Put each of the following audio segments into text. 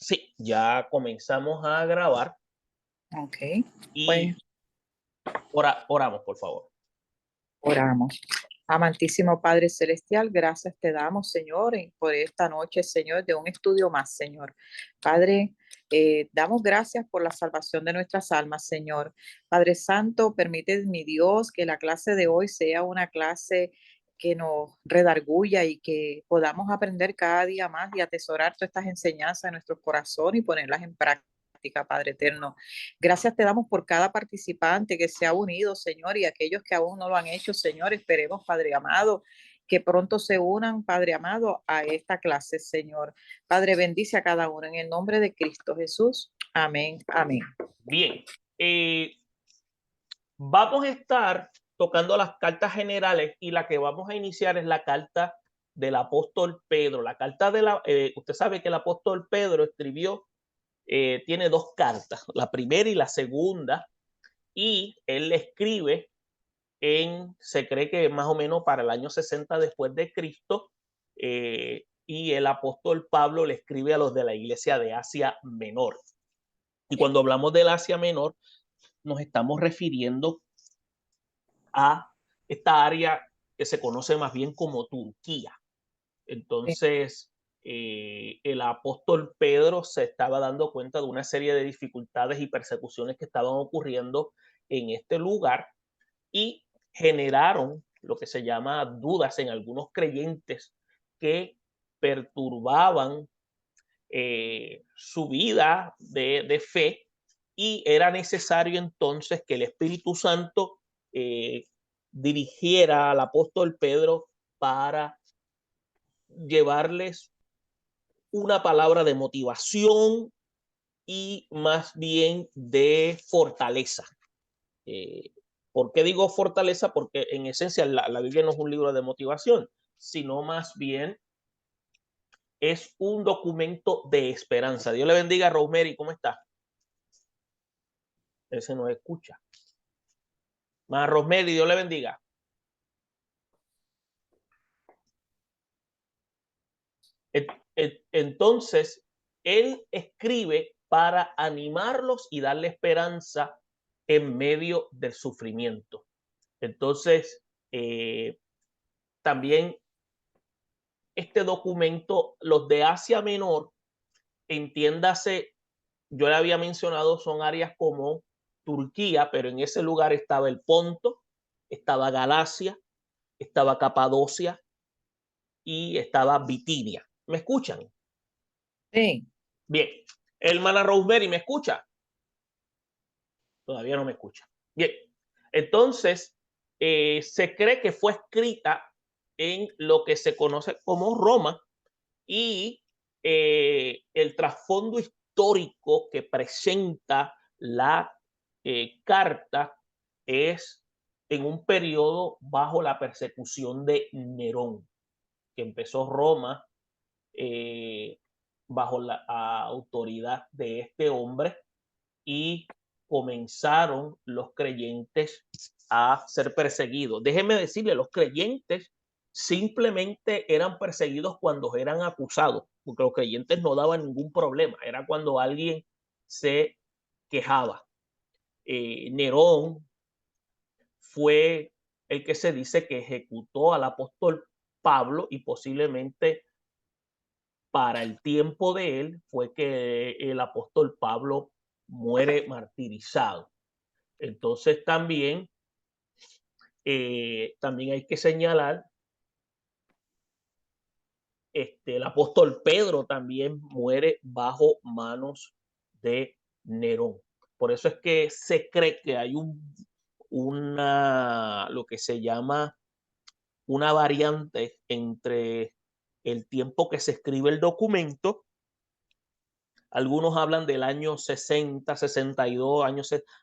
Sí, ya comenzamos a grabar Ok, pues y oramos, por favor. oramos. Amantísimo Padre Celestial, gracias te damos, Señor, por esta noche, Señor, de un estudio más, Señor. Padre, damos gracias por la salvación de nuestras almas, Señor. Padre Santo, permite, mi Dios, que la clase de hoy sea una clase que nos redarguya y que podamos aprender cada día más y atesorar todas estas enseñanzas en nuestro corazón y ponerlas en práctica. Padre eterno, gracias te damos por cada participante que se ha unido, Señor, y aquellos que aún no lo han hecho, Señor. Esperemos, Padre amado, que pronto se unan, Padre amado, a esta clase, Señor. Padre, bendice a cada uno en el nombre de Cristo Jesús. Amén, amén. Bien, eh, vamos a estar tocando las cartas generales y la que vamos a iniciar es la carta del apóstol Pedro. La carta usted sabe que el apóstol Pedro escribió, tiene dos cartas, la primera y la segunda, y él escribe se cree que más o menos para el año 60 después de Cristo, y el apóstol Pablo le escribe a los de la iglesia de Asia Menor. Y cuando hablamos del Asia Menor, nos estamos refiriendo a esta área que se conoce más bien como Turquía. Entonces, el apóstol Pedro se estaba dando cuenta de una serie de dificultades y persecuciones que estaban ocurriendo en este lugar y generaron lo que se llama dudas en algunos creyentes que perturbaban su vida de fe, y era necesario entonces que el Espíritu Santo eh, dirigiera al apóstol Pedro para llevarles una palabra de motivación y más bien de fortaleza. Eh, ¿Por qué digo fortaleza? Porque en esencia la Biblia no es un libro de motivación, sino más bien es un documento de esperanza. Dios le bendiga, Rosemary, ¿cómo está? Ese no escucha. Más Rosemary, Dios le bendiga. Entonces, él escribe para animarlos y darle esperanza en medio del sufrimiento. Entonces, también este documento, los de Asia Menor, entiéndase, yo le había mencionado, son áreas como Turquía, pero en ese lugar estaba el Ponto, estaba Galacia, estaba Capadocia y estaba Bitinia. ¿Me escuchan? Sí, Bien. Hermana Rosemary, ¿me escucha? Todavía no me escucha. Bien. Entonces, se cree que fue escrita en lo que se conoce como Roma, y el trasfondo histórico que presenta la carta es en un periodo bajo la persecución de Nerón, que empezó Roma eh, bajo la autoridad de este hombre, y comenzaron los creyentes a ser perseguidos. Déjenme decirle, los creyentes simplemente eran perseguidos cuando eran acusados, porque los creyentes no daban ningún problema, era cuando alguien se quejaba. Nerón fue el que se dice que ejecutó al apóstol Pablo, y posiblemente para el tiempo de él fue que el apóstol Pablo muere martirizado. Entonces también hay que señalar, el apóstol Pedro también muere bajo manos de Nerón. Por eso es que se cree que hay lo que se llama una variante entre el tiempo que se escribe el documento. Algunos hablan del año 60, 62,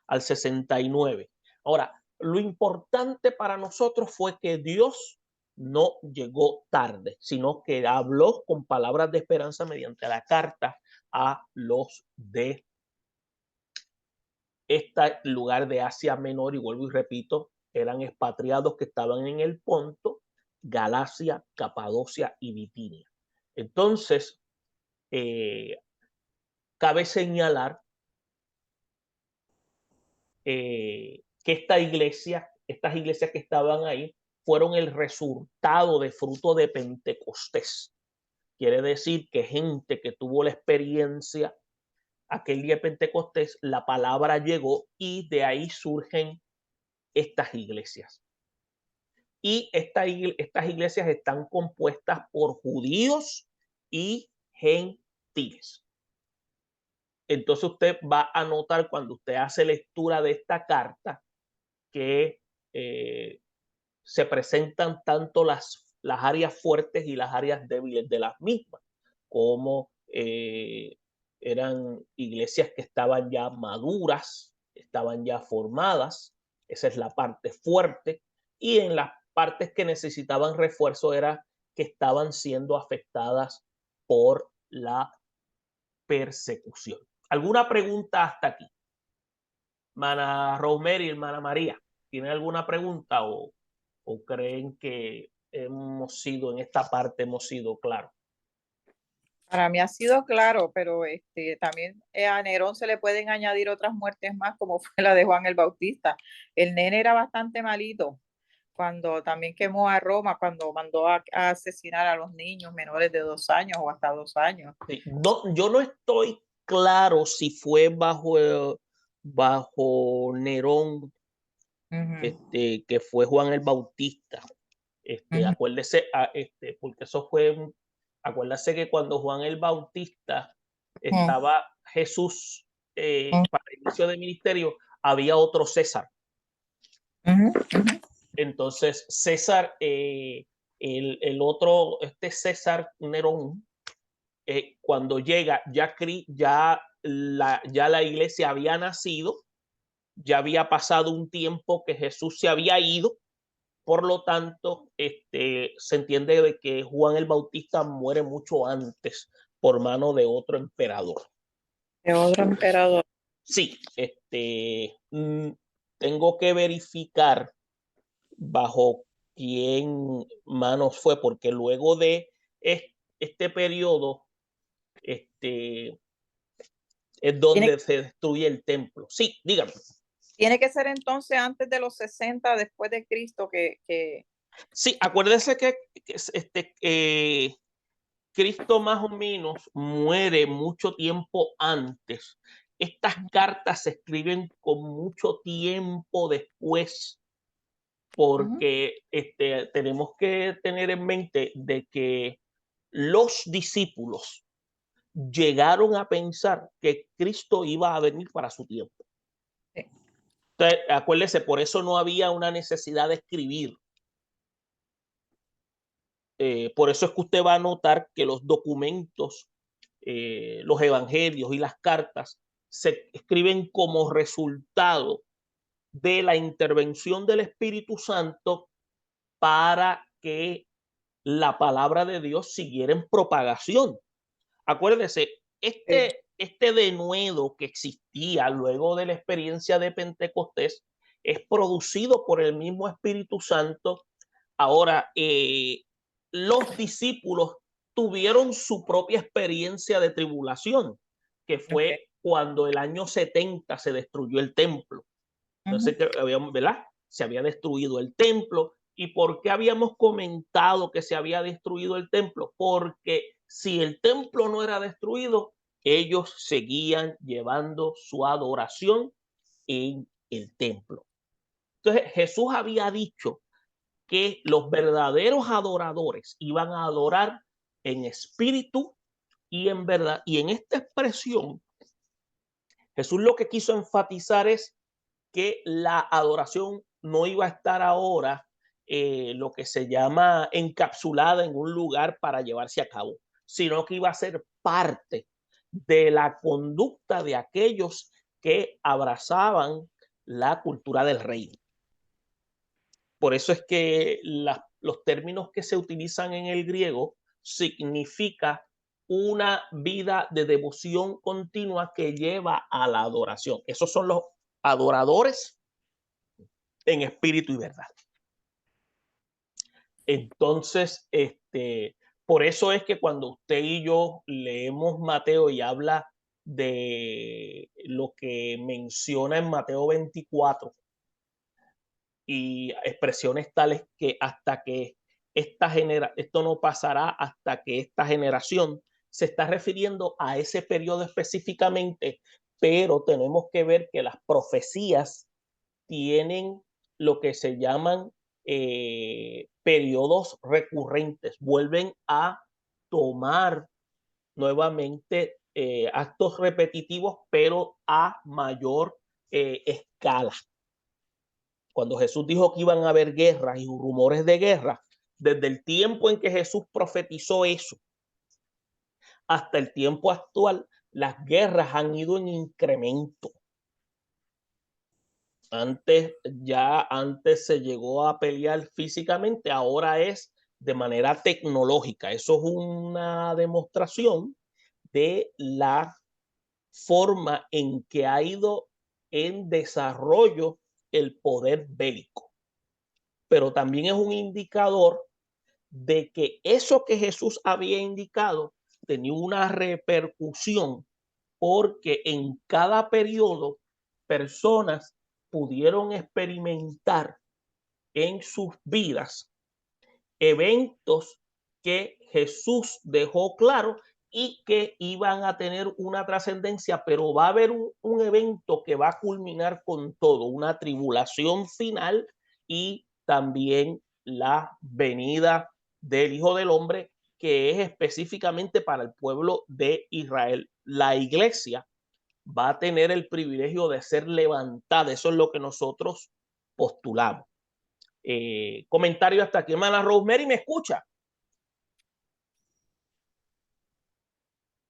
al 69. Ahora, lo importante para nosotros fue que Dios no llegó tarde, sino que habló con palabras de esperanza mediante la carta a los de este lugar de Asia Menor, y vuelvo y repito, eran expatriados que estaban en el Ponto, Galacia, Capadocia y Bitinia. Entonces, eh, cabe señalar que estas iglesias que estaban ahí fueron el resultado de fruto de Pentecostés. Quiere decir que gente que tuvo la experiencia aquel día de Pentecostés, la palabra llegó y de ahí surgen estas iglesias. Y estas iglesias están compuestas por judíos y gentiles. Entonces usted va a notar cuando usted hace lectura de esta carta que se presentan tanto las áreas fuertes y las áreas débiles de las mismas, como eran iglesias que estaban ya maduras, estaban ya formadas, esa es la parte fuerte, y en las partes que necesitaban refuerzo era que estaban siendo afectadas por la persecución. ¿Alguna pregunta hasta aquí? Mana Rosemary, hermana María, ¿tiene alguna pregunta o creen que hemos sido en esta parte, hemos sido claros? Para mí ha sido claro, pero también a Nerón se le pueden añadir otras muertes más, como fue la de Juan el Bautista. El nene era bastante malito cuando también quemó a Roma, cuando mandó a asesinar a los niños menores de 2 años o hasta 2 años. Sí, no, yo no estoy claro si fue bajo Nerón, que fue Juan el Bautista. Acuérdese, porque eso fue, acuérdese que cuando Juan el Bautista estaba Jesús para el inicio del ministerio, había otro César. Entonces César, el otro, César Nerón, cuando llega, ya la iglesia había nacido, ya había pasado un tiempo que Jesús se había ido, por lo tanto, se entiende de que Juan el Bautista muere mucho antes por mano de otro emperador. De otro emperador. Sí, tengo que verificar bajo quién manos fue, porque luego de este periodo, es donde se destruye el templo. Sí, dígame. Tiene que ser entonces antes de los 60 después de Cristo que... Sí, acuérdese que Cristo más o menos muere mucho tiempo antes. Estas cartas se escriben con mucho tiempo después, porque tenemos que tener en mente de que los discípulos llegaron a pensar que Cristo iba a venir para su tiempo. Sí. Entonces, acuérdese, por eso no había una necesidad de escribir. Por eso es que usted va a notar que los documentos, los evangelios y las cartas se escriben como resultado de la intervención del Espíritu Santo para que la palabra de Dios siguiera en propagación. Acuérdese, este denuedo que existía luego de la experiencia de Pentecostés es producido por el mismo Espíritu Santo. Ahora, los discípulos tuvieron su propia experiencia de tribulación, que fue cuando el año 70 se destruyó el templo. Entonces, ¿verdad? Se había destruido el templo. ¿Y por qué habíamos comentado que se había destruido el templo? Porque si el templo no era destruido, ellos seguían llevando su adoración en el templo. Entonces, Jesús había dicho que los verdaderos adoradores iban a adorar en espíritu y en verdad. Y en esta expresión, Jesús lo que quiso enfatizar es que la adoración no iba a estar ahora lo que se llama encapsulada en un lugar para llevarse a cabo, sino que iba a ser parte de la conducta de aquellos que abrazaban la cultura del reino. Por eso es que los términos que se utilizan en el griego significa una vida de devoción continua que lleva a la adoración. Esos son los adoradores en espíritu y verdad. Entonces, por eso es que cuando usted y yo leemos Mateo y habla de lo que menciona en Mateo 24 y expresiones tales que hasta que esto no pasará hasta que esta generación, se está refiriendo a ese periodo específicamente, pero tenemos que ver que las profecías tienen lo que se llaman periodos recurrentes, vuelven a tomar nuevamente actos repetitivos, pero a mayor escala. Cuando Jesús dijo que iban a haber guerras y rumores de guerra, desde el tiempo en que Jesús profetizó eso hasta el tiempo actual, las guerras han ido en incremento. Antes se llegó a pelear físicamente, ahora es de manera tecnológica. Eso es una demostración de la forma en que ha ido en desarrollo el poder bélico. Pero también es un indicador de que eso que Jesús había indicado tenía una repercusión, porque en cada periodo personas pudieron experimentar en sus vidas eventos que Jesús dejó claro y que iban a tener una trascendencia, pero va a haber un evento que va a culminar con todo, una tribulación final y también la venida del Hijo del Hombre, que es específicamente para el pueblo de Israel. La iglesia va a tener el privilegio de ser levantada. Eso es lo que nosotros postulamos. Comentario hasta aquí. Hermana Rosemary, ¿me escucha?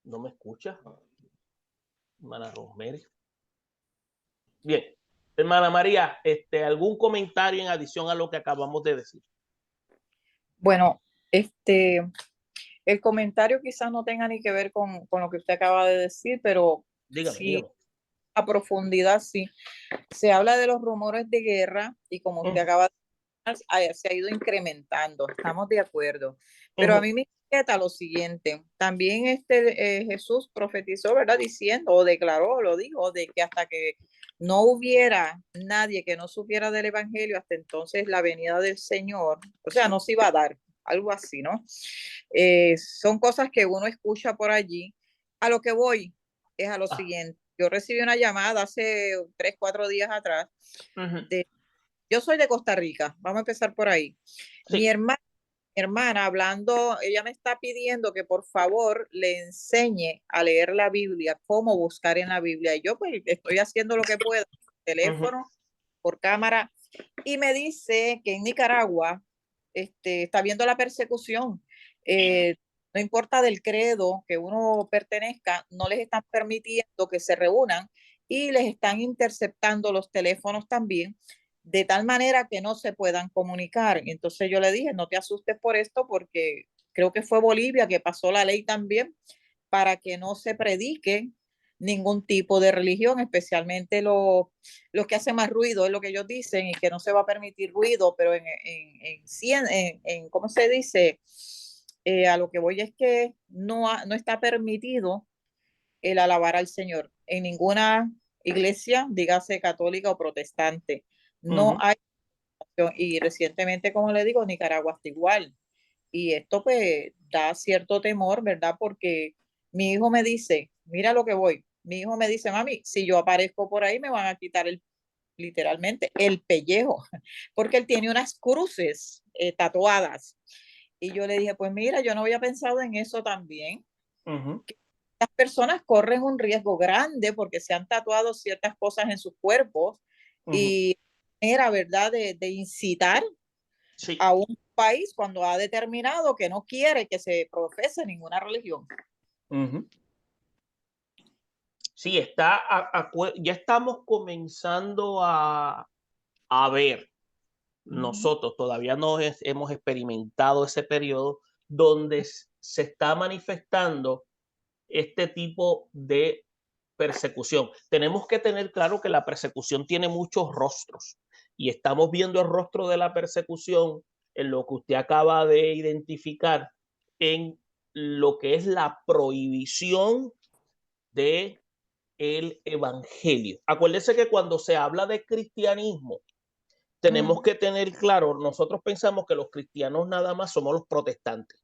¿No me escucha? Hermana Rosemary. Bien. Hermana María, ¿algún comentario en adición a lo que acabamos de decir? Bueno, el comentario quizás no tenga ni que ver con lo que usted acaba de decir, pero Dígame, sí, dígame. a profundidad, sí. Se habla de los rumores de guerra y como usted acaba de decir, se ha ido incrementando, estamos de acuerdo. Pero a mí me inquieta lo siguiente, también Jesús profetizó, ¿verdad? Diciendo o declaró, lo dijo, de que hasta que no hubiera nadie que no supiera del evangelio, hasta entonces la venida del Señor, o sea, no se iba a dar, algo así, ¿no? Son cosas que uno escucha por allí. A lo que voy es a lo siguiente. Yo recibí una llamada hace 3, 4 días atrás. Yo soy de Costa Rica, vamos a empezar por ahí. Sí. Mi hermana hablando, ella me está pidiendo que por favor le enseñe a leer la Biblia, cómo buscar en la Biblia. Y yo pues estoy haciendo lo que puedo, teléfono, por cámara, y me dice que en Nicaragua está viendo la persecución. No importa del credo que uno pertenezca, no les están permitiendo que se reúnan y les están interceptando los teléfonos también, de tal manera que no se puedan comunicar. Entonces yo le dije, no te asustes por esto, porque creo que fue Bolivia que pasó la ley también para que no se predique ningún tipo de religión, especialmente los que hacen más ruido, es lo que ellos dicen, y que no se va a permitir ruido, pero ¿cómo se dice? A lo que voy es que no está permitido el alabar al Señor en ninguna iglesia, dígase católica o protestante. No hay, y recientemente, como le digo, Nicaragua está igual. Y esto pues da cierto temor, ¿verdad? Porque mi hijo me dice, mira lo que voy, mi hijo me dice, mami, si yo aparezco por ahí me van a quitar literalmente el pellejo, porque él tiene unas cruces tatuadas. Y yo le dije, pues mira, yo no había pensado en eso también. Las personas corren un riesgo grande porque se han tatuado ciertas cosas en sus cuerpos y era verdad de incitar a un país cuando ha determinado que no quiere que se profese ninguna religión. Sí, ya estamos comenzando a ver, nosotros todavía no hemos experimentado ese periodo donde se está manifestando este tipo de persecución. Tenemos que tener claro que la persecución tiene muchos rostros y estamos viendo el rostro de la persecución en lo que usted acaba de identificar, en lo que es la prohibición de el evangelio. Acuérdense que cuando se habla de cristianismo, tenemos que tener claro, nosotros pensamos que los cristianos nada más somos los protestantes.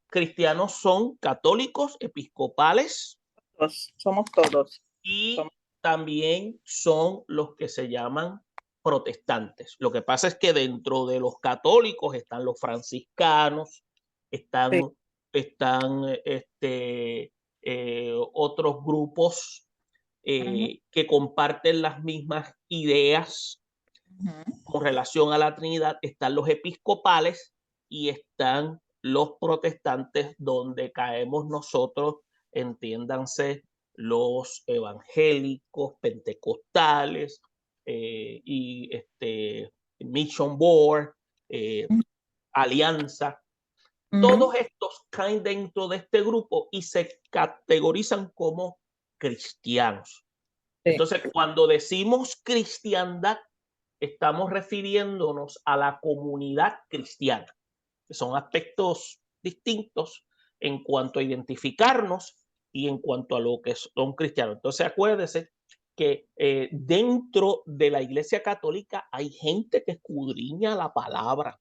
Cristianos son católicos, episcopales, Somos todos. y también son los que se llaman protestantes. Lo que pasa es que dentro de los católicos están los franciscanos, están, Sí. están otros grupos que comparten las mismas ideas con relación a la Trinidad. Están los episcopales y están los protestantes, donde caemos nosotros, entiéndanse, los evangélicos, pentecostales y Mission Board, Alianza. Todos estos caen dentro de este grupo y se categorizan como cristianos. Sí. Entonces, cuando decimos cristiandad, estamos refiriéndonos a la comunidad cristiana, que son aspectos distintos en cuanto a identificarnos y en cuanto a lo que son cristianos. Entonces, acuérdese que dentro de la Iglesia Católica hay gente que escudriña la palabra.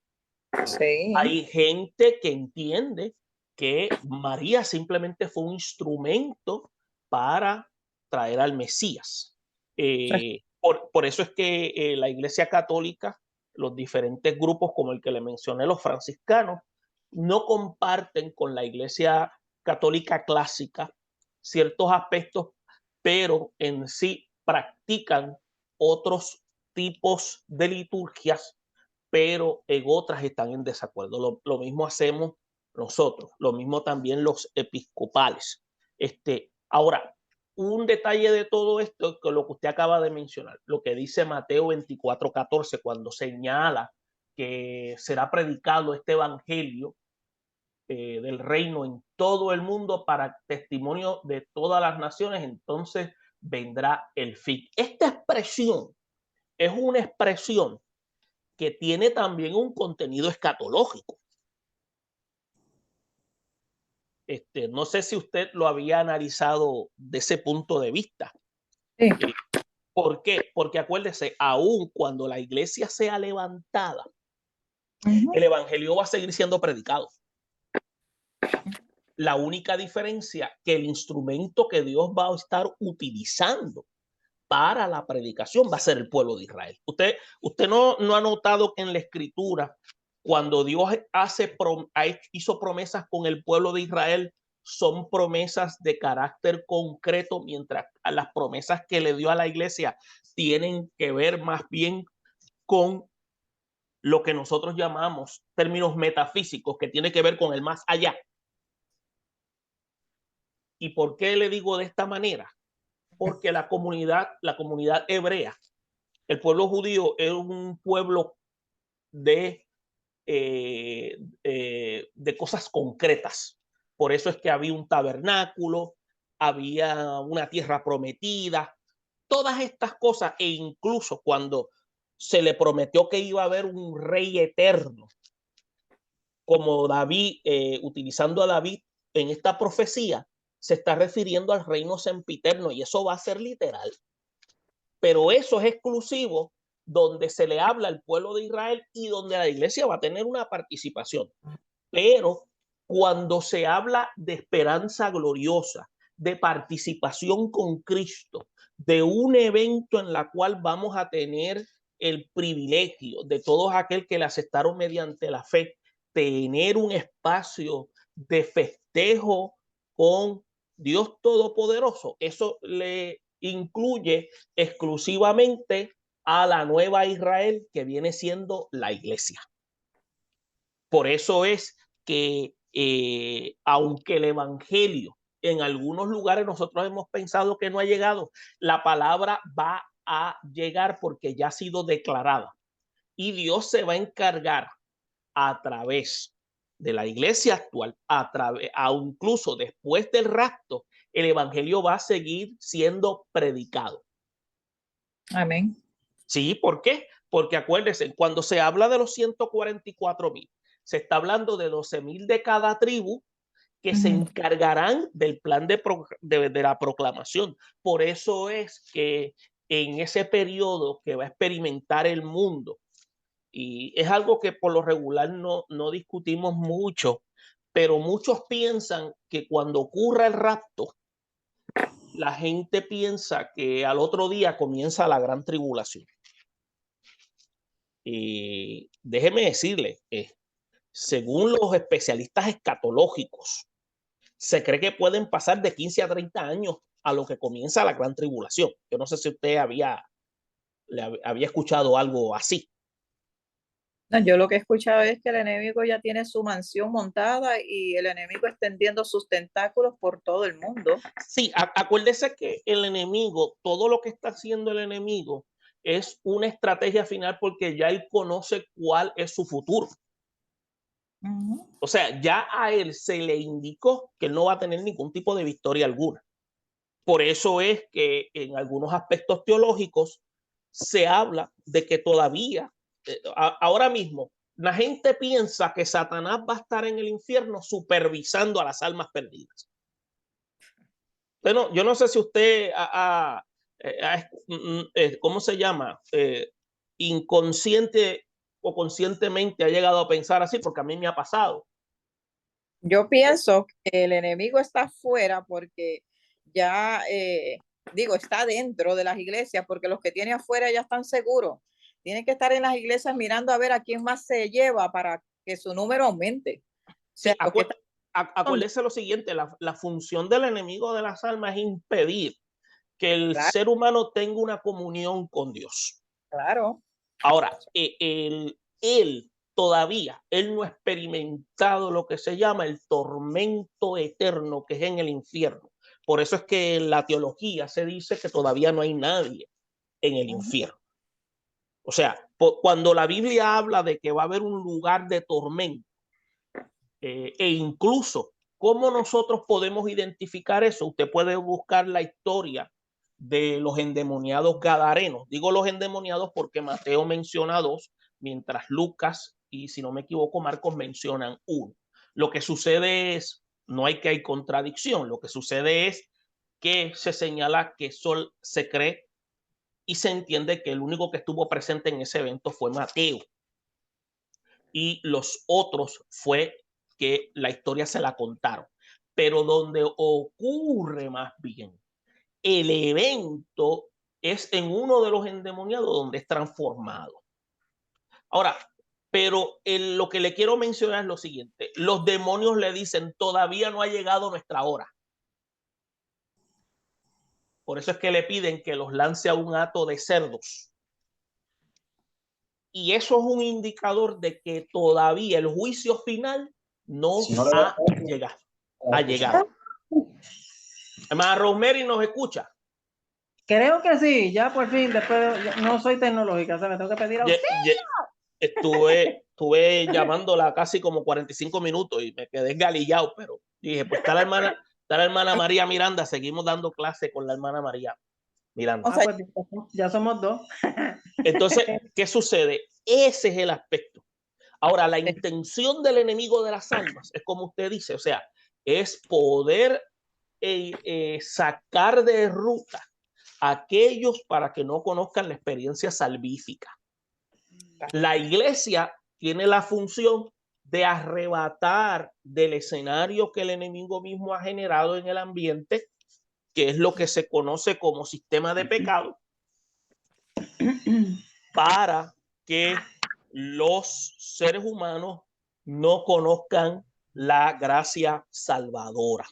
Sí. Hay gente que entiende que María simplemente fue un instrumento para traer al Mesías. Por eso es que la Iglesia Católica, los diferentes grupos como el que le mencioné, los franciscanos, no comparten con la Iglesia Católica clásica ciertos aspectos, pero en sí practican otros tipos de liturgias, pero en otras están en desacuerdo. Lo mismo hacemos nosotros, lo mismo también los episcopales. Ahora, un detalle de todo esto, que lo que usted acaba de mencionar, lo que dice Mateo 24:14, cuando señala que será predicado este evangelio del reino en todo el mundo para testimonio de todas las naciones, entonces vendrá el fin. Esta expresión es una expresión que tiene también un contenido escatológico. No sé si usted lo había analizado de ese punto de vista. Sí. ¿Por qué? Porque acuérdese, aún cuando la iglesia sea levantada, el evangelio va a seguir siendo predicado. La única diferencia que el instrumento que Dios va a estar utilizando para la predicación va a ser el pueblo de Israel. Usted no ha notado que en la escritura, cuando Dios hizo promesas con el pueblo de Israel, son promesas de carácter concreto, mientras las promesas que le dio a la iglesia tienen que ver más bien con lo que nosotros llamamos términos metafísicos, que tiene que ver con el más allá. ¿Y por qué le digo de esta manera? Porque la comunidad hebrea, el pueblo judío, es un pueblo de cosas concretas. Por eso es que había un tabernáculo, había una tierra prometida, todas estas cosas, e incluso cuando se le prometió que iba a haber un rey eterno, como David, utilizando a David en esta profecía, se está refiriendo al reino sempiterno, y eso va a ser literal. Pero eso es exclusivo donde se le habla al pueblo de Israel y donde la iglesia va a tener una participación. Pero cuando se habla de esperanza gloriosa, de participación con Cristo, de un evento en la cual vamos a tener el privilegio de todos aquel que le aceptaron mediante la fe, tener un espacio de festejo con Dios Todopoderoso, eso le incluye exclusivamente a la nueva Israel, que viene siendo la iglesia. Por eso es que aunque el evangelio en algunos lugares nosotros hemos pensado que no ha llegado, la palabra va a llegar porque ya ha sido declarada, y Dios se va a encargar a través de la iglesia actual, incluso después del rapto, el evangelio va a seguir siendo predicado. Amén. Sí, ¿por qué? Porque acuérdense, cuando se habla de los 144,000, se está hablando de 12,000 de cada tribu, que se encargarán del plan de la proclamación. Por eso es que en ese periodo que va a experimentar el mundo, y es algo que por lo regular no discutimos mucho, pero muchos piensan que cuando ocurra el rapto, la gente piensa que al otro día comienza la gran tribulación. Y déjeme decirle, según los especialistas escatológicos, se cree que pueden pasar de 15 a 30 años a lo que comienza la gran tribulación. Yo no sé si usted había escuchado algo así. No, yo lo que he escuchado es que el enemigo ya tiene su mansión montada y el enemigo extendiendo sus tentáculos por todo el mundo. Sí, acuérdese que el enemigo, todo lo que está haciendo el enemigo es una estrategia final porque ya él conoce cuál es su futuro. O sea, ya a él se le indicó que él no va a tener ningún tipo de victoria alguna. Por eso es que en algunos aspectos teológicos se habla de que todavía, ahora mismo, la gente piensa que Satanás va a estar en el infierno supervisando a las almas perdidas. Bueno, yo no sé si usted ¿cómo se llama? Inconsciente o conscientemente ha llegado a pensar así, porque a mí me ha pasado. Yo pienso que el enemigo está afuera porque ya, está dentro de las iglesias, porque los que tiene afuera ya están seguros. Tienen que estar en las iglesias mirando a ver a quién más se lleva para que su número aumente. Sí, acuérdese lo siguiente, la función del enemigo de las almas es impedir que el ser humano tenga una comunión con Dios. Claro. Ahora, él todavía, él no ha experimentado lo que se llama el tormento eterno que es en el infierno. Por eso es que en la teología se dice que todavía no hay nadie en el infierno. O sea, cuando la Biblia habla de que va a haber un lugar de tormento, e incluso cómo nosotros podemos identificar eso, usted puede buscar la historia de los endemoniados gadarenos. Digo los endemoniados porque Mateo menciona dos, mientras Lucas y, si no me equivoco, Marcos mencionan uno. Lo que sucede es, no hay contradicción, lo que sucede es que se señala que se cree y se entiende que el único que estuvo presente en ese evento fue Mateo. Y los otros fue que la historia se la contaron. Pero donde ocurre más bien el evento es en uno de los endemoniados donde es transformado. Ahora, pero lo que le quiero mencionar es lo siguiente. Los demonios le dicen, todavía no ha llegado nuestra hora. Por eso es que le piden que los lance a un hato de cerdos. Y eso es un indicador de que todavía el juicio final no ha llegado. Ha llegado. Hermana Rosemary, ¿nos escucha? Creo que sí, ya por fin, después no soy tecnológica, o sea, me tengo que pedir auxilio. Estuve llamándola casi como 45 minutos y me quedé galillado, pero dije, pues está la hermana María Miranda, seguimos dando clase con la hermana María Miranda. Pues ya somos dos. Entonces, ¿qué sucede? Ese es el aspecto. Ahora, la intención del enemigo de las almas es como usted dice, o sea, es poder sacar de ruta a aquellos para que no conozcan la experiencia salvífica. La iglesia tiene la función de arrebatar del escenario que el enemigo mismo ha generado en el ambiente, que es lo que se conoce como sistema de pecado, para que los seres humanos no conozcan la gracia salvadora.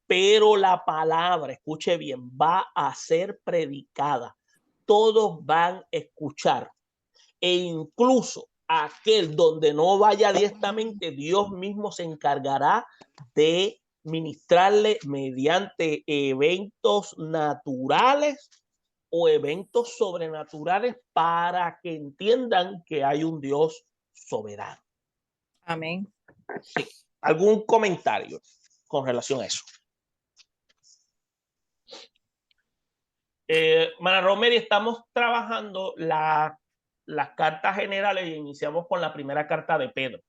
Pero la palabra, escuche bien, va a ser predicada. Todos van a escuchar. E incluso aquel donde no vaya directamente, Dios mismo se encargará de ministrarle mediante eventos naturales o eventos sobrenaturales para que entiendan que hay un Dios soberano. Amén. Sí. ¿Algún comentario con relación a eso? Mana Romero, estamos trabajando las cartas generales y iniciamos con la primera carta de Pedro.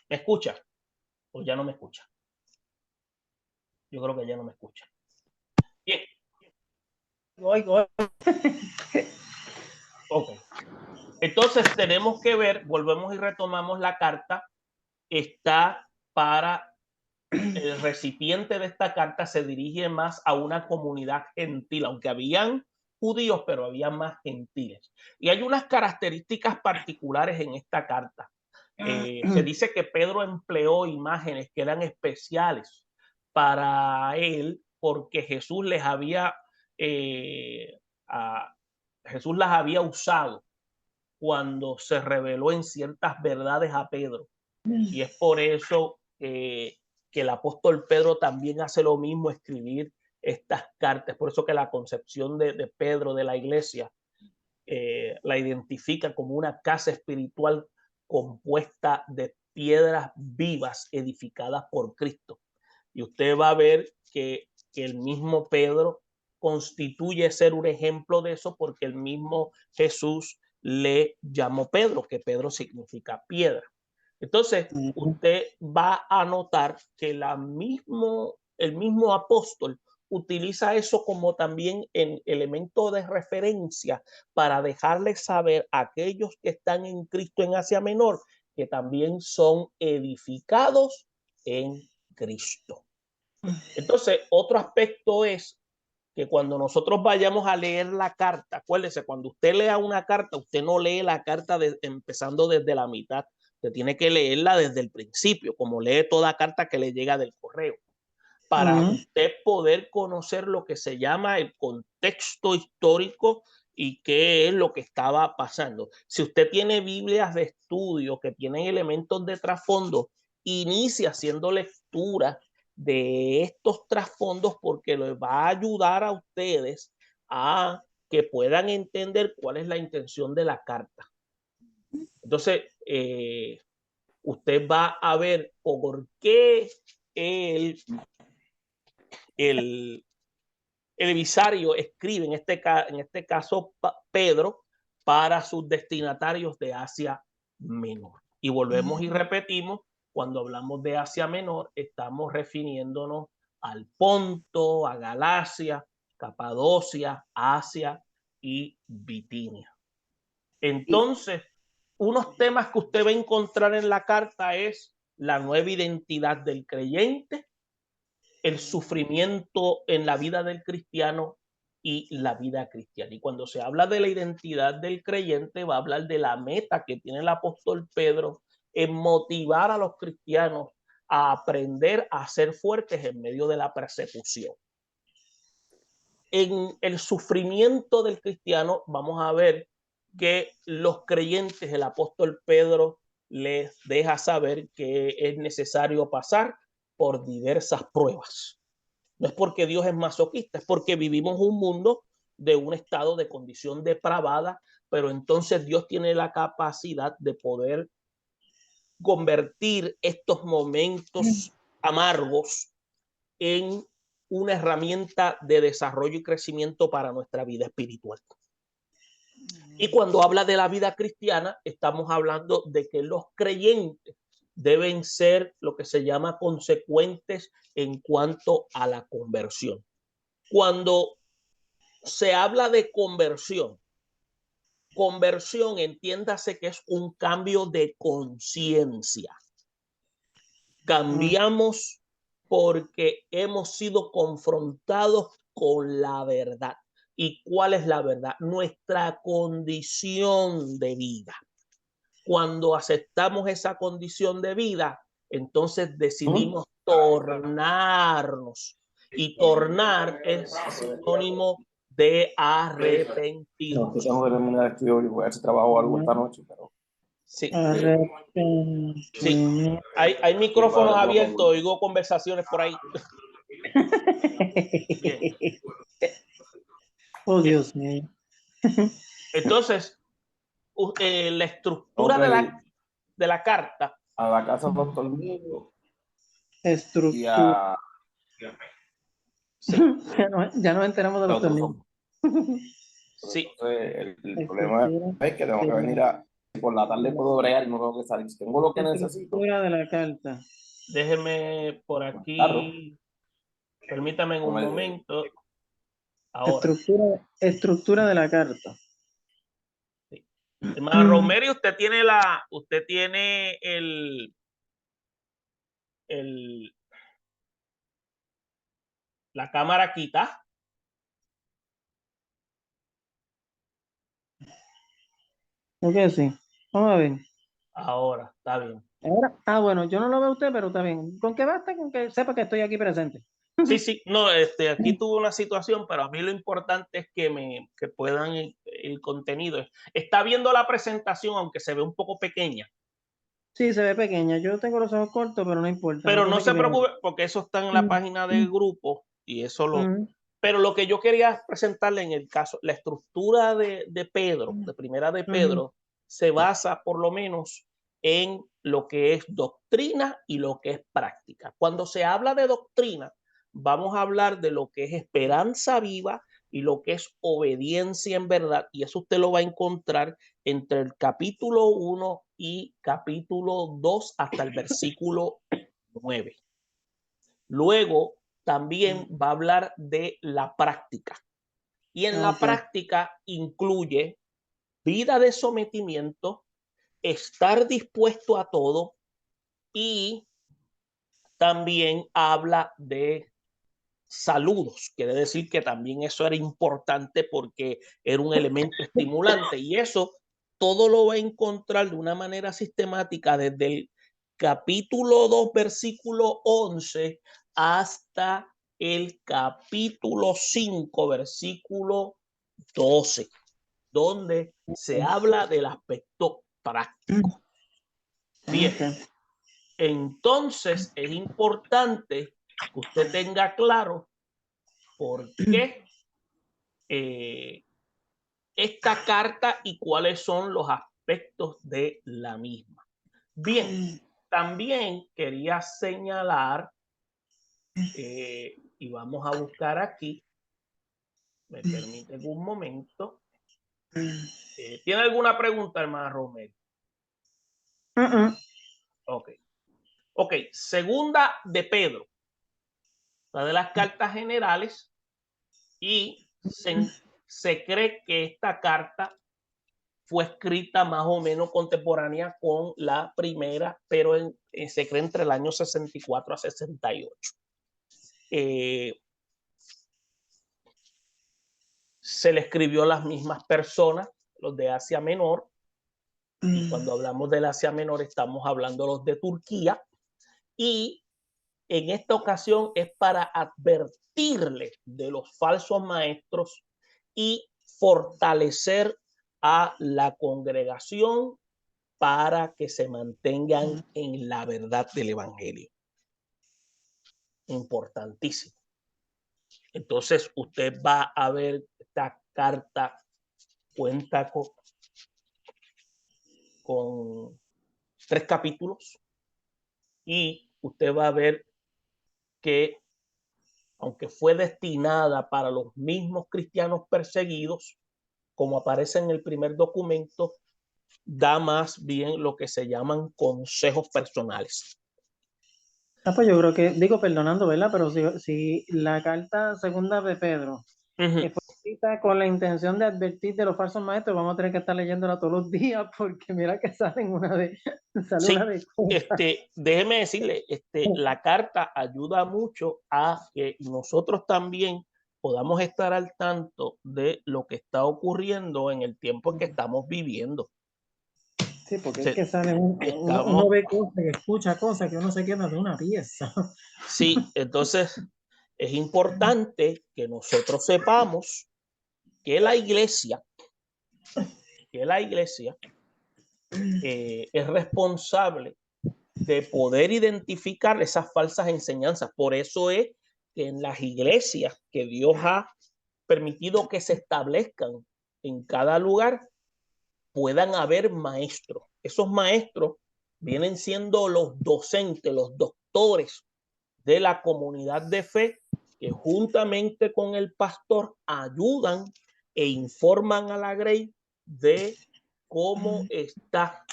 ¿Me escucha? ¿O ya no me escucha? Yo creo que ya no me escucha. Bien. Oigo. Ok. Entonces tenemos que ver, volvemos y retomamos la carta. Está para el recipiente de esta carta, se dirige más a una comunidad gentil, aunque habían judíos, pero había más gentiles. Y hay unas características particulares en esta carta. Se dice que Pedro empleó imágenes que eran especiales para él porque Jesús les había Jesús las había usado cuando se reveló en ciertas verdades a Pedro. Y es por eso que el apóstol Pedro también hace lo mismo, escribir estas cartas. Por eso que la concepción de Pedro de la iglesia la identifica como una casa espiritual compuesta de piedras vivas edificadas por Cristo. Y usted va a ver que el mismo Pedro constituye ser un ejemplo de eso, porque el mismo Jesús le llamó Pedro, que Pedro significa piedra. Entonces, usted va a notar que el mismo apóstol utiliza eso como también en elemento de referencia para dejarles saber a aquellos que están en Cristo en Asia Menor que también son edificados en Cristo. Entonces, otro aspecto es que cuando nosotros vayamos a leer la carta, acuérdese, cuando usted lea una carta, usted no lee la carta empezando desde la mitad, usted tiene que leerla desde el principio, como lee toda carta que le llega del correo, para usted poder conocer lo que se llama el contexto histórico y qué es lo que estaba pasando. Si usted tiene Biblias de estudio que tienen elementos de trasfondo, inicia haciendo lectura de estos trasfondos, porque les va a ayudar a ustedes a que puedan entender cuál es la intención de la carta. Entonces, usted va a ver por qué el emisario escribe, en este caso Pedro, para sus destinatarios de Asia Menor. Y volvemos y repetimos, cuando hablamos de Asia Menor, estamos refiriéndonos al Ponto, a Galacia, Capadocia, Asia y Bitinia. Entonces, unos temas que usted va a encontrar en la carta es la nueva identidad del creyente, el sufrimiento en la vida del cristiano y la vida cristiana. Y cuando se habla de la identidad del creyente, va a hablar de la meta que tiene el apóstol Pedro en motivar a los cristianos a aprender a ser fuertes en medio de la persecución. En el sufrimiento del cristiano vamos a ver que los creyentes, el apóstol Pedro les deja saber que es necesario pasar por diversas pruebas. No es porque Dios es masoquista, es porque vivimos un mundo de un estado de condición depravada, pero entonces Dios tiene la capacidad de poder convertir estos momentos amargos en una herramienta de desarrollo y crecimiento para nuestra vida espiritual. Y cuando habla de la vida cristiana, estamos hablando de que los creyentes deben ser lo que se llama consecuentes en cuanto a la conversión. Cuando se habla de conversión, entiéndase que es un cambio de conciencia. Cambiamos porque hemos sido confrontados con la verdad. ¿Y cuál es la verdad? Nuestra condición de vida. Cuando aceptamos esa condición de vida, entonces decidimos tornarnos. Y tornar es sinónimo de arrepentir. No, que tengo que terminar de estudio y voy a hacer trabajo o algo esta noche, pero... Sí. Sí. Hay micrófonos abiertos, oigo conversaciones por ahí. Bien. Oh, Dios mío. Entonces, la estructura de la carta. A la casa de los tornillos. Estructura. Sí. Ya nos enteramos de los tornillos. Sí. Entonces, el problema es que tengo que venir por la tarde puedo bregar y no tengo que salir. Si tengo lo que necesito. Estructura de la carta. Déjeme por aquí. Permítame en un momento. Ahora. Estructura de la carta. Sí. Hermana Romery, usted tiene la cámara quita. ¿Ok? Sí. Vamos a ver. Ahora, está bien. Ahora, bueno, yo no lo veo a usted, pero está bien. Con que basta con que sepa que estoy aquí presente. Sí, sí, no, aquí tuve una situación, pero a mí lo importante es que puedan el contenido. Está viendo la presentación, aunque se ve un poco pequeña, Sí, se ve pequeña. Yo tengo los ojos cortos, pero no importa. pero no tiene se que ver. preocupe porque eso está en la página del grupo y eso Mm. Pero lo que yo quería presentarle en el caso, la estructura de Pedro, de Primera de Pedro, se basa por lo menos en lo que es doctrina y lo que es práctica. Cuando se habla de doctrina, vamos a hablar de lo que es esperanza viva y lo que es obediencia en verdad, y eso usted lo va a encontrar entre el capítulo 1 y capítulo 2 hasta el versículo 9. Luego también va a hablar de la práctica, y en la práctica incluye vida de sometimiento, estar dispuesto a todo, y también habla de saludos. Quiere decir que también eso era importante porque era un elemento estimulante, y eso todo lo va a encontrar de una manera sistemática desde el capítulo 2, versículo 11 hasta el capítulo 5, versículo 12, donde se habla del aspecto práctico. Bien, entonces es importante que usted tenga claro por qué esta carta y cuáles son los aspectos de la misma. Bien, también quería señalar, y vamos a buscar aquí, me permiten un momento. ¿Tiene alguna pregunta, hermana Romero? Ok, segunda de Pedro, una de las cartas generales, y se cree que esta carta fue escrita más o menos contemporánea con la primera, pero se cree entre el año 64 a 68. Se le escribió a las mismas personas, los de Asia Menor, y cuando hablamos del Asia Menor estamos hablando los de Turquía, y en esta ocasión es para advertirle de los falsos maestros y fortalecer a la congregación para que se mantengan en la verdad del evangelio. Importantísimo. Entonces usted va a ver esta carta cuenta con 3 capítulos, y usted va a ver que aunque fue destinada para los mismos cristianos perseguidos, como aparece en el primer documento, da más bien lo que se llaman consejos personales. Pues yo creo que, digo, perdonando, ¿verdad? Pero si la carta segunda de Pedro fue escrita con la intención de advertir de los falsos maestros, vamos a tener que estar leyéndola todos los días, porque mira que salen una de déjeme decirle, la carta ayuda mucho a que nosotros también podamos estar al tanto de lo que está ocurriendo en el tiempo en que estamos viviendo. Sí, porque es que sale uno ve cosas, escucha cosas que uno se queda de una pieza. Sí, entonces es importante que nosotros sepamos que la iglesia es responsable de poder identificar esas falsas enseñanzas. Por eso es que en las iglesias que Dios ha permitido que se establezcan en cada lugar, puedan haber maestros. Esos maestros vienen siendo los docentes, los doctores de la comunidad de fe, que juntamente con el pastor ayudan e informan a la grey de cómo está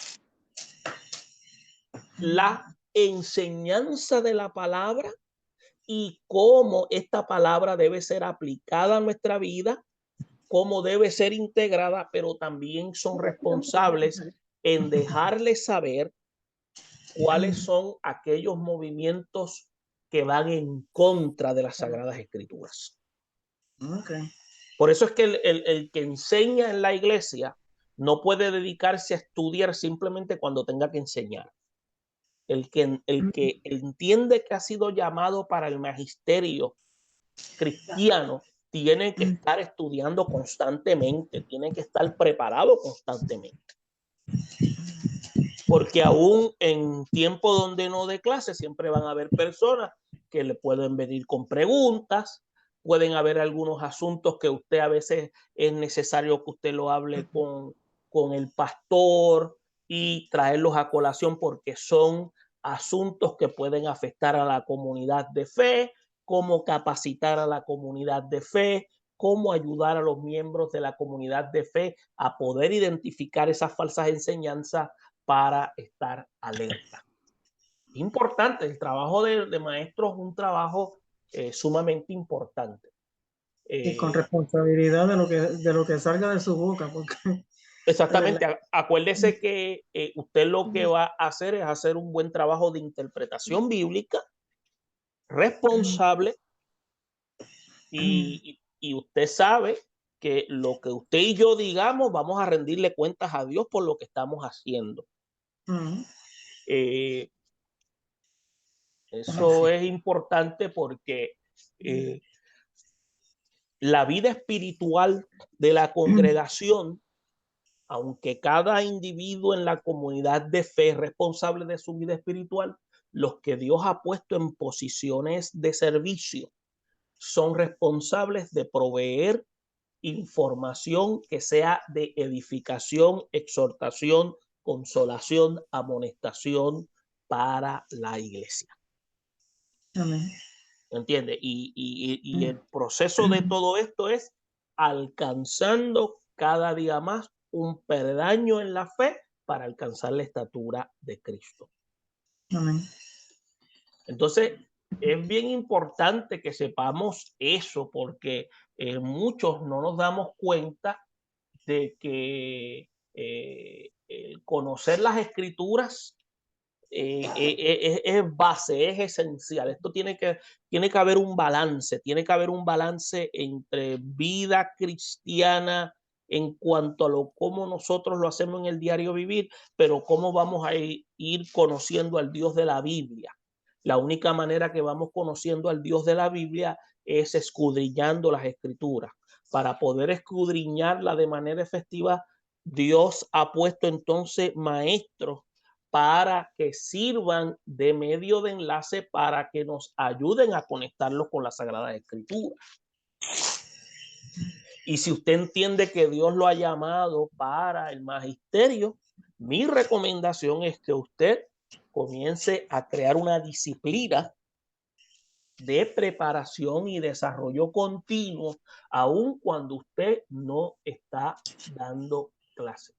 la enseñanza de la palabra y cómo esta palabra debe ser aplicada a nuestra vida, cómo debe ser integrada, pero también son responsables en dejarles saber cuáles son aquellos movimientos que van en contra de las Sagradas Escrituras. Okay. Por eso es que el que enseña en la iglesia no puede dedicarse a estudiar simplemente cuando tenga que enseñar. El que entiende que ha sido llamado para el magisterio cristiano tiene que estar estudiando constantemente, tiene que estar preparado constantemente. Porque aún en tiempo donde no dé clase, siempre van a haber personas que le pueden venir con preguntas, pueden haber algunos asuntos que usted a veces es necesario que usted lo hable con el pastor y traerlos a colación porque son asuntos que pueden afectar a la comunidad de fe, cómo capacitar a la comunidad de fe, cómo ayudar a los miembros de la comunidad de fe a poder identificar esas falsas enseñanzas para estar alerta. Importante, el trabajo de maestro es un trabajo sumamente importante. Y con responsabilidad de lo que salga de su boca. Porque, exactamente, acuérdese que usted lo que va a hacer es hacer un buen trabajo de interpretación bíblica, responsable, y usted sabe que lo que usted y yo digamos, vamos a rendirle cuentas a Dios por lo que estamos haciendo. Eso es importante porque la vida espiritual de la congregación, aunque cada individuo en la comunidad de fe es responsable de su vida espiritual, los que Dios ha puesto en posiciones de servicio son responsables de proveer información que sea de edificación, exhortación, consolación, amonestación para la iglesia. Amén. ¿Entiende? Y el proceso de todo esto es alcanzando cada día más un peldaño en la fe para alcanzar la estatura de Cristo. Amén. Entonces, es bien importante que sepamos eso porque muchos no nos damos cuenta de que conocer las escrituras es base, es esencial. Esto tiene que haber un balance, entre vida cristiana en cuanto a cómo nosotros lo hacemos en el diario vivir, pero cómo vamos a ir conociendo al Dios de la Biblia. La única manera que vamos conociendo al Dios de la Biblia es escudriñando las escrituras. Para poder escudriñarla de manera efectiva, Dios ha puesto entonces maestros para que sirvan de medio de enlace para que nos ayuden a conectarlos con la Sagrada Escritura. Y si usted entiende que Dios lo ha llamado para el magisterio, mi recomendación es que usted comience a crear una disciplina de preparación y desarrollo continuo, aun cuando usted no está dando clase.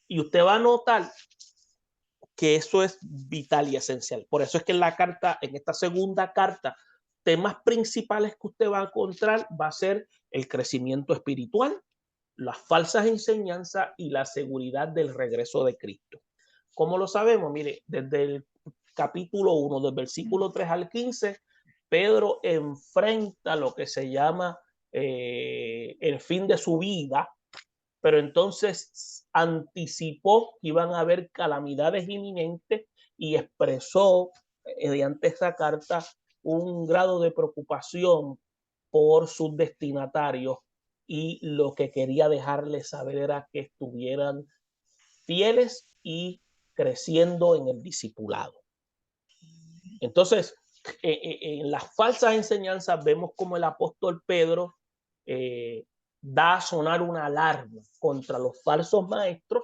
Y usted va a notar que eso es vital y esencial. Por eso es que en la carta, en esta segunda carta, temas principales que usted va a encontrar va a ser el crecimiento espiritual, las falsas enseñanzas y la seguridad del regreso de Cristo. ¿Cómo lo sabemos? Mire, desde el capítulo 1, del versículo 3 al 15, Pedro enfrenta lo que se llama el fin de su vida, pero entonces anticipó que iban a haber calamidades inminentes y expresó mediante esa carta un grado de preocupación por sus destinatarios y lo que quería dejarles saber era que estuvieran fieles y creciendo en el discipulado. Entonces, en las falsas enseñanzas vemos como el apóstol Pedro da a sonar una alarma contra los falsos maestros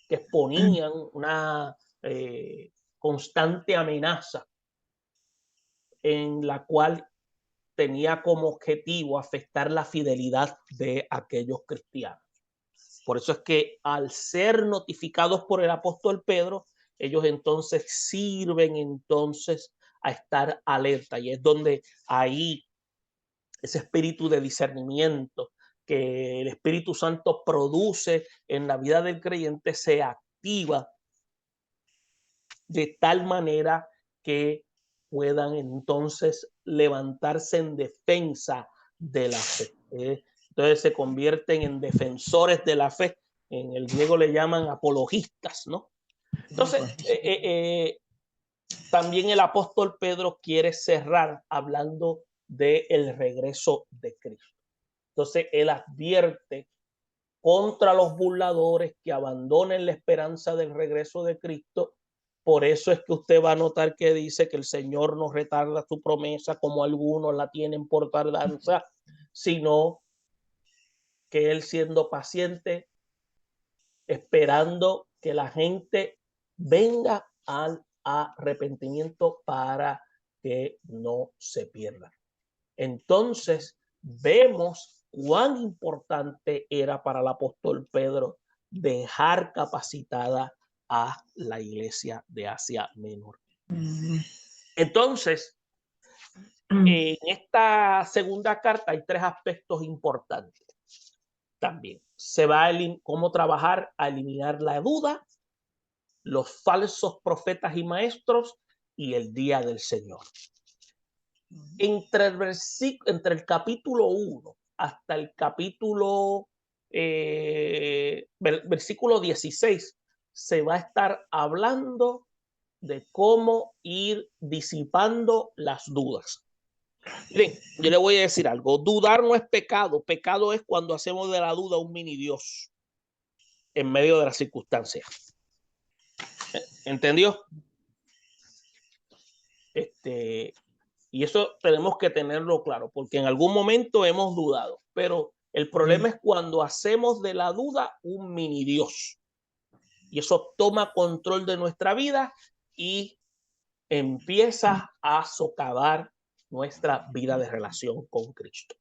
que exponían una constante amenaza en la cual tenía como objetivo afectar la fidelidad de aquellos cristianos. Por eso es que al ser notificados por el apóstol Pedro, ellos entonces sirven entonces a estar alerta, y es donde ahí ese espíritu de discernimiento que el Espíritu Santo produce en la vida del creyente se activa de tal manera que puedan entonces levantarse en defensa de la fe. Entonces se convierten en defensores de la fe. En el griego le llaman apologistas, ¿no? Entonces, también el apóstol Pedro quiere cerrar hablando del regreso de Cristo. Entonces, él advierte contra los burladores que abandonen la esperanza del regreso de Cristo. Por eso es que usted va a notar que dice que el Señor no retarda su promesa como algunos la tienen por tardanza, sino que Él, siendo paciente, esperando que la gente venga al arrepentimiento para que no se pierda. Entonces vemos cuán importante era para el apóstol Pedro dejar capacitada a la iglesia de Asia Menor. Entonces, en esta segunda carta hay tres aspectos importantes también. Se va a cómo trabajar a eliminar la duda, los falsos profetas y maestros y el día del Señor. Entre el capítulo 1 hasta el capítulo versículo 16 se va a estar hablando de cómo ir disipando las dudas. Miren, yo le voy a decir algo. Dudar no es pecado. Pecado es cuando hacemos de la duda un mini Dios en medio de las circunstancias. ¿Entendió? Y eso tenemos que tenerlo claro, porque en algún momento hemos dudado, pero el problema es cuando hacemos de la duda un mini Dios. Y eso toma control de nuestra vida y empieza a socavar nuestra vida de relación con Cristo.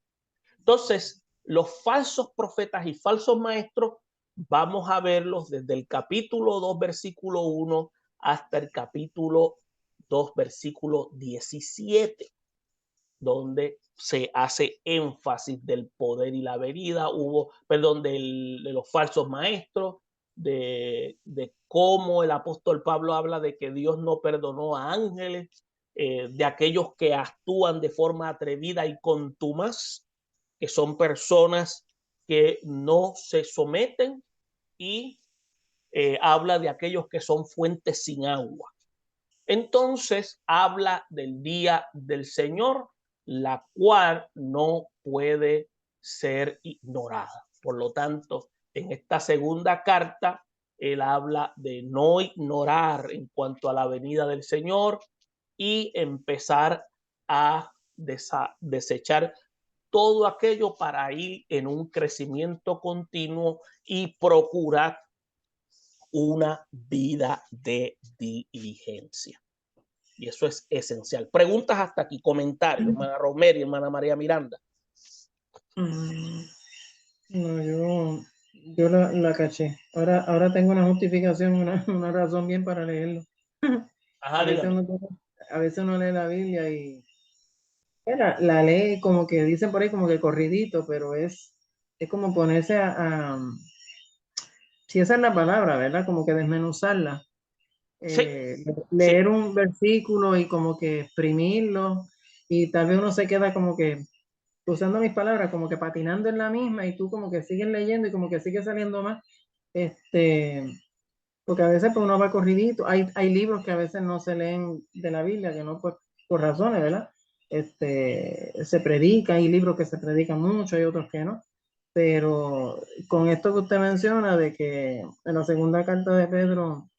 Entonces, los falsos profetas y falsos maestros vamos a verlos desde el capítulo 2, versículo 1 hasta el capítulo 2, versículo 17, donde se hace énfasis del poder y la venida, de los falsos maestros, de cómo el apóstol Pablo habla de que Dios no perdonó a ángeles, de aquellos que actúan de forma atrevida y contumaz, que son personas que no se someten, y habla de aquellos que son fuentes sin agua. Entonces habla del día del Señor, la cual no puede ser ignorada. Por lo tanto, en esta segunda carta, él habla de no ignorar en cuanto a la venida del Señor y empezar a desechar todo aquello para ir en un crecimiento continuo y procurar una vida de diligencia. Y eso es esencial. Preguntas hasta aquí, comentarios, hermana Romero y hermana María Miranda. No, yo la caché. Ahora tengo una justificación, una razón bien para leerlo. Ajá, a veces uno lee la Biblia y la lee como que dicen por ahí como que corridito, pero es como ponerse si esa es la palabra, ¿verdad? Como que desmenuzarla. Leer un versículo y como que exprimirlo, y tal vez uno se queda como que, usando mis palabras, como que patinando en la misma, y tú como que sigues leyendo y como que sigue saliendo más, porque a veces pues uno va corridito. Hay libros que a veces no se leen de la Biblia, que no por razones, ¿verdad? Se predica, hay libros que se predican mucho, hay otros que no. Pero con esto que usted menciona, de que en la segunda carta de Pedro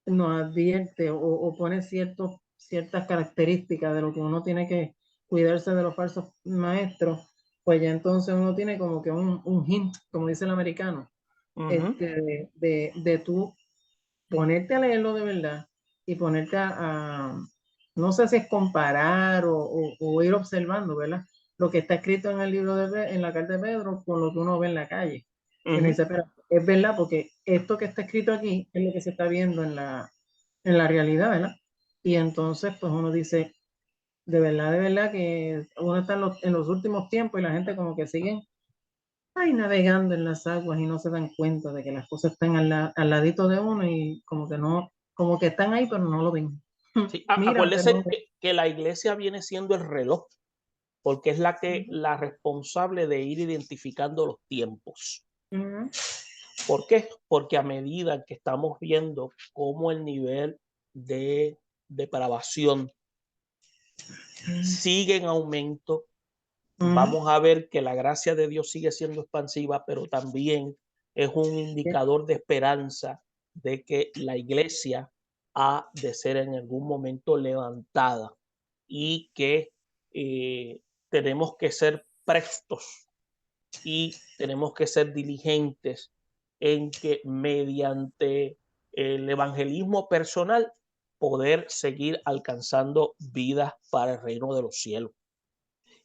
nos advierte o pone ciertas características de lo que uno tiene que cuidarse de los falsos maestros, pues ya entonces uno tiene como que un hint, como dice el americano, de tú ponerte a leerlo de verdad y ponerte no sé si es comparar o ir observando, ¿verdad? Lo que está escrito en el libro en la carta de Pedro con lo que uno ve en la calle. Y uno dice, pero es verdad, porque esto que está escrito aquí es lo que se está viendo en la en la realidad, ¿verdad? Y entonces, pues uno dice, de verdad que uno está en los últimos tiempos y la gente como que sigue ahí navegando en las aguas y no se dan cuenta de que las cosas están al ladito de uno y como que no, como que están ahí, pero no lo ven. Sí, Mira, pero acuérdese que la iglesia viene siendo el reloj, porque es la responsable de ir identificando los tiempos. ¿Por qué? Porque a medida que estamos viendo cómo el nivel de depravación sigue en aumento, vamos a ver que la gracia de Dios sigue siendo expansiva, pero también es un indicador de esperanza de que la iglesia ha de ser en algún momento levantada y que tenemos que ser prestos y tenemos que ser diligentes en que mediante el evangelismo personal poder seguir alcanzando vidas para el reino de los cielos.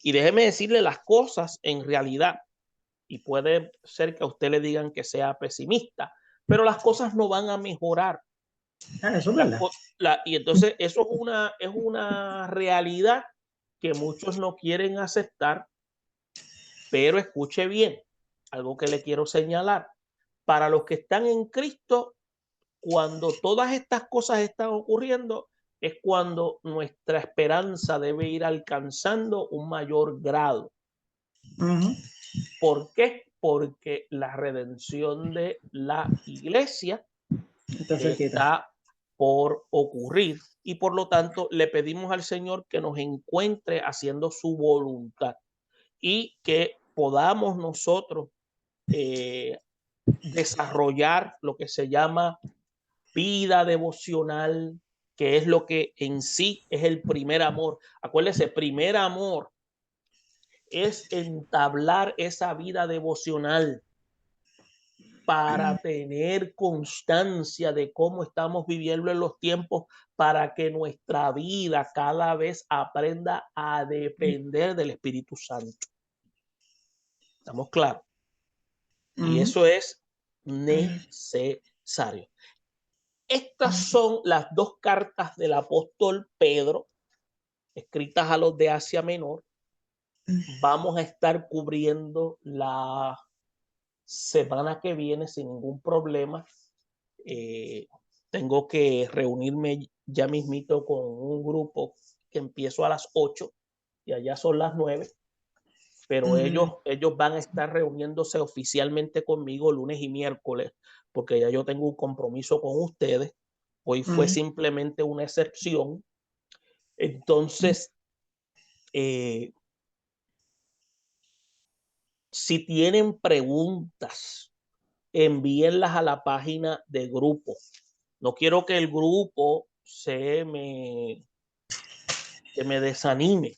Y déjeme decirle las cosas en realidad, y puede ser que a usted le digan que sea pesimista, pero las cosas no van a mejorar. eso es verdad. Y entonces eso es una realidad que muchos no quieren aceptar, pero escuche bien, algo que le quiero señalar. Para los que están en Cristo, cuando todas estas cosas están ocurriendo, es cuando nuestra esperanza debe ir alcanzando un mayor grado. ¿Por qué? Porque la redención de la iglesia está por ocurrir y por lo tanto le pedimos al Señor que nos encuentre haciendo su voluntad y que podamos nosotros desarrollar lo que se llama vida devocional, que es lo que en sí es el primer amor. Acuérdese, primer amor es entablar esa vida devocional para tener constancia de cómo estamos viviendo en los tiempos, para que nuestra vida cada vez aprenda a depender del Espíritu Santo. ¿Estamos claros? Y eso es necesario. Estas son las dos cartas del apóstol Pedro, escritas a los de Asia Menor. Vamos a estar cubriendo la semana que viene sin ningún problema. Tengo que reunirme ya mismito con un grupo que empiezo a las 8 y allá son las 9, pero ellos van a estar reuniéndose oficialmente conmigo lunes y miércoles, porque ya yo tengo un compromiso con ustedes. Hoy fue simplemente una excepción. Entonces, si tienen preguntas, envíenlas a la página de grupo. No quiero que el grupo se me desanime.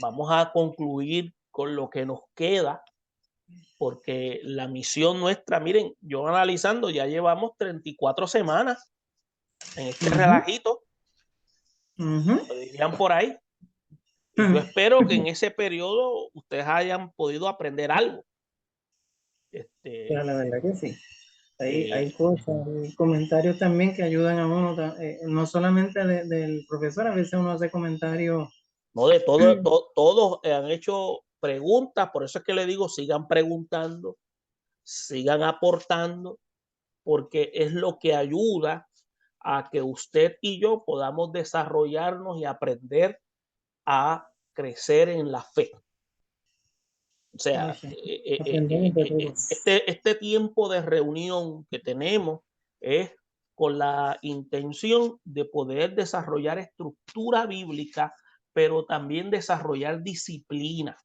Vamos a concluir con lo que nos queda, porque la misión nuestra, miren, yo analizando, ya llevamos 34 semanas en este relajito, lo dirían por ahí. Y yo espero que en ese periodo ustedes hayan podido aprender algo. La verdad que sí. Hay cosas, hay comentarios también que ayudan a uno, no solamente del profesor, a veces uno hace comentarios. No, de todo, todos han hecho preguntas, por eso es que le digo, sigan preguntando, sigan aportando, porque es lo que ayuda a que usted y yo podamos desarrollarnos y aprender a crecer en la fe. O sea, este tiempo de reunión que tenemos es con la intención de poder desarrollar estructura bíblica, pero también desarrollar disciplina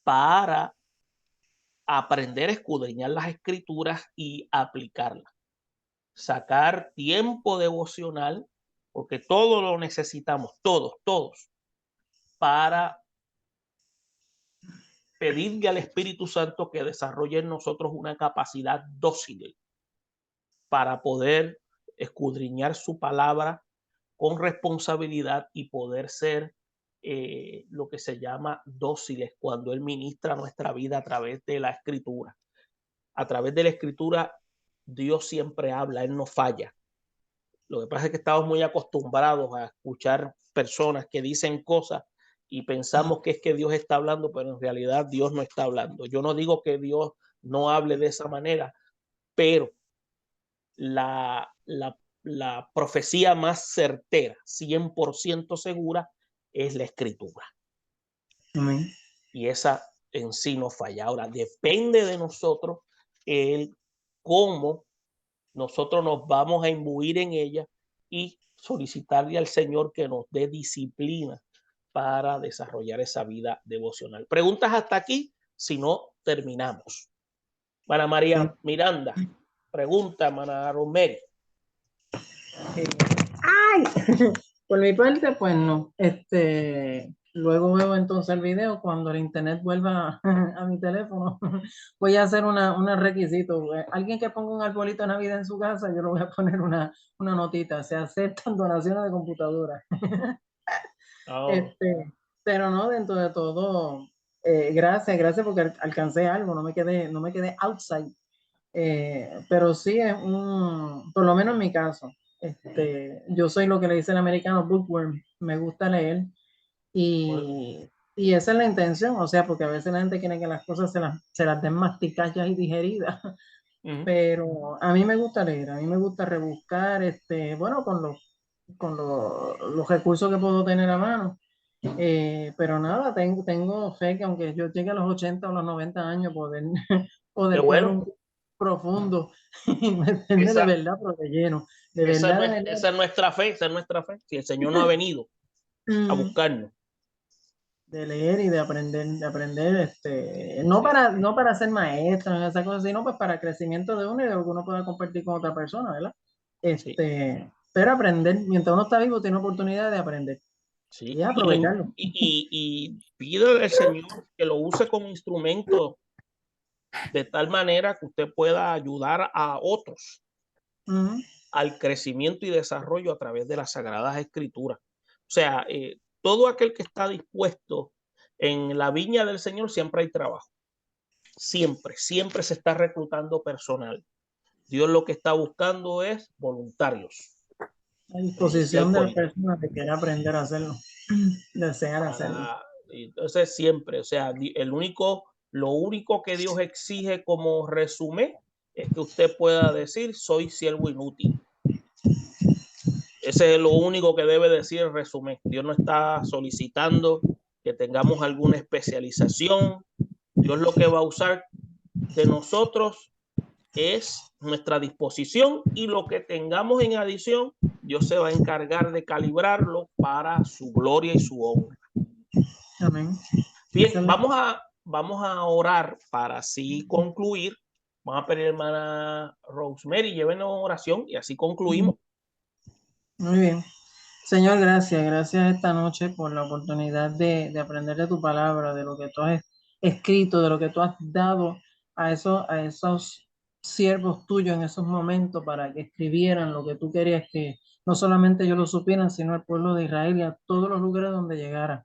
para aprender a escudriñar las escrituras y aplicarlas. Sacar tiempo devocional, porque todo lo necesitamos, todos, para pedirle al Espíritu Santo que desarrolle en nosotros una capacidad dócil para poder escudriñar su palabra con responsabilidad y poder ser lo que se llama dóciles cuando Él ministra nuestra vida a través de la Escritura. A través de la Escritura Dios siempre habla, Él no falla. Lo que pasa es que estamos muy acostumbrados a escuchar personas que dicen cosas y pensamos que es que Dios está hablando, pero en realidad Dios no está hablando. Yo no digo que Dios no hable de esa manera, pero la profecía más certera, 100% segura, es la Escritura. Amén. Y esa en sí no falla. Ahora, depende de nosotros el cómo nosotros nos vamos a imbuir en ella y solicitarle al Señor que nos dé disciplina para desarrollar esa vida devocional. Preguntas hasta aquí, si no, terminamos. Mana María Miranda, pregunta, Mana Romero. ¡Ay! Por mi parte, pues no. Luego veo entonces el video cuando el internet vuelva a mi teléfono. Voy a hacer una requisito. Alguien que ponga un arbolito de Navidad en su casa, yo le voy a poner una notita. Se aceptan donaciones de computadora. Oh. Pero no, dentro de todo, gracias porque alcancé algo, no me quedé outside. Pero sí es por lo menos en mi caso, yo soy lo que le dice el americano bookworm, me gusta leer y esa es la intención, o sea, porque a veces la gente quiere que las cosas se las den masticadas y digeridas, pero a mí me gusta leer, a mí me gusta rebuscar, bueno, con los recursos que puedo tener a mano. Pero nada, tengo fe que aunque yo llegue a los 80 o los 90 años, poder Qué coger bueno. un profundo, ¿me entiendes? De verdad, pero de lleno. De esa, verdad, esa es nuestra fe, esa es nuestra fe. Si el Señor no ha venido a buscarnos. De leer y de aprender, no para ser maestro en esa cosa, sino pues para el crecimiento de uno y de lo que uno pueda compartir con otra persona, ¿verdad? Sí. Pero aprender, mientras uno está vivo, tiene oportunidad de aprender. Sí. Y aprovecharlo. Y pido al Señor que lo use como instrumento de tal manera que usted pueda ayudar a otros al crecimiento y desarrollo a través de las Sagradas Escrituras. O sea, todo aquel que está dispuesto en la viña del Señor, siempre hay trabajo. Siempre se está reclutando personal. Dios lo que está buscando es voluntarios. A disposición de la persona que quiera aprender a hacerlo, desear hacerlo. Entonces siempre, o sea, lo único que Dios exige como resumen es que usted pueda decir, soy siervo inútil. Ese es lo único que debe decir el resumen. Dios no está solicitando que tengamos alguna especialización. Dios lo que va a usar de nosotros es nuestra disposición, y lo que tengamos en adición, Dios se va a encargar de calibrarlo para su gloria y su honra. Amén. Bien, vamos a orar para así concluir. Vamos a pedir a hermana Rosemary, llévenos oración y así concluimos. Muy bien. Señor, gracias esta noche por la oportunidad de aprender de tu palabra, de lo que tú has escrito, de lo que tú has dado a esos siervos tuyos en esos momentos para que escribieran lo que tú querías que no solamente ellos lo supieran, sino el pueblo de Israel y a todos los lugares donde llegara.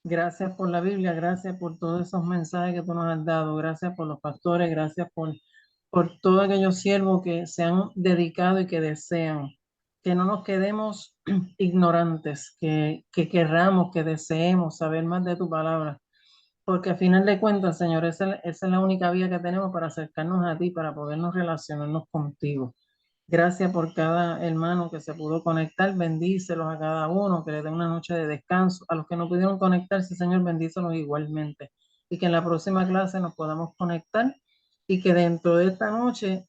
Gracias por la Biblia, gracias por todos esos mensajes que tú nos has dado, gracias por los pastores, gracias por todos aquellos siervos que se han dedicado y que desean. Que no nos quedemos ignorantes, que querramos, que deseemos saber más de tu palabra, porque al final de cuentas, Señor, esa es la única vía que tenemos para acercarnos a ti, para podernos relacionarnos contigo. Gracias por cada hermano que se pudo conectar, bendícelos a cada uno, que le dé una noche de descanso. A los que no pudieron conectarse, Señor, bendícelos igualmente. Y que en la próxima clase nos podamos conectar y que dentro de esta noche,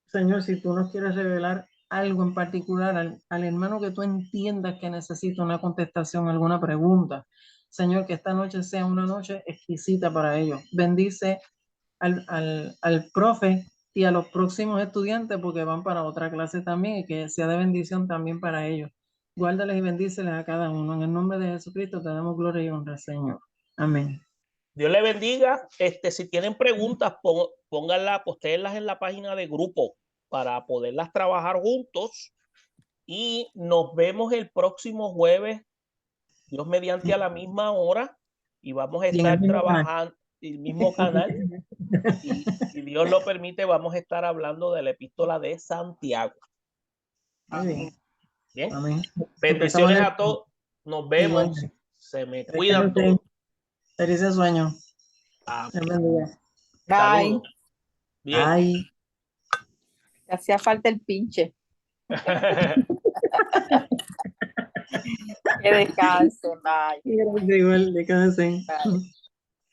Señor, si tú nos quieres revelar algo en particular al hermano que tú entiendas que necesita una contestación, alguna pregunta, Señor, que esta noche sea una noche exquisita para ellos. Bendice al profe y a los próximos estudiantes porque van para otra clase también, y que sea de bendición también para ellos. Guárdales y bendíceles a cada uno. En el nombre de Jesucristo te damos gloria y honra, Señor. Amén. Dios le bendiga. Si tienen preguntas, pónganlas, postéenlas en la página de grupo para poderlas trabajar juntos. Y nos vemos el próximo jueves, Dios mediante, a la misma hora. Y vamos a estar trabajando. el mismo canal. Y si Dios lo permite, vamos a estar hablando de la epístola de Santiago. Amén. Bien. Amén. Bendiciones a todos. Nos vemos. Igual. Se me cuidan todos. Felices sueños. Amén. Bye. Saludos. Bien. Ay. Te hacía falta el pinche. Que descansen. Bye. Igual, descansen. Bye.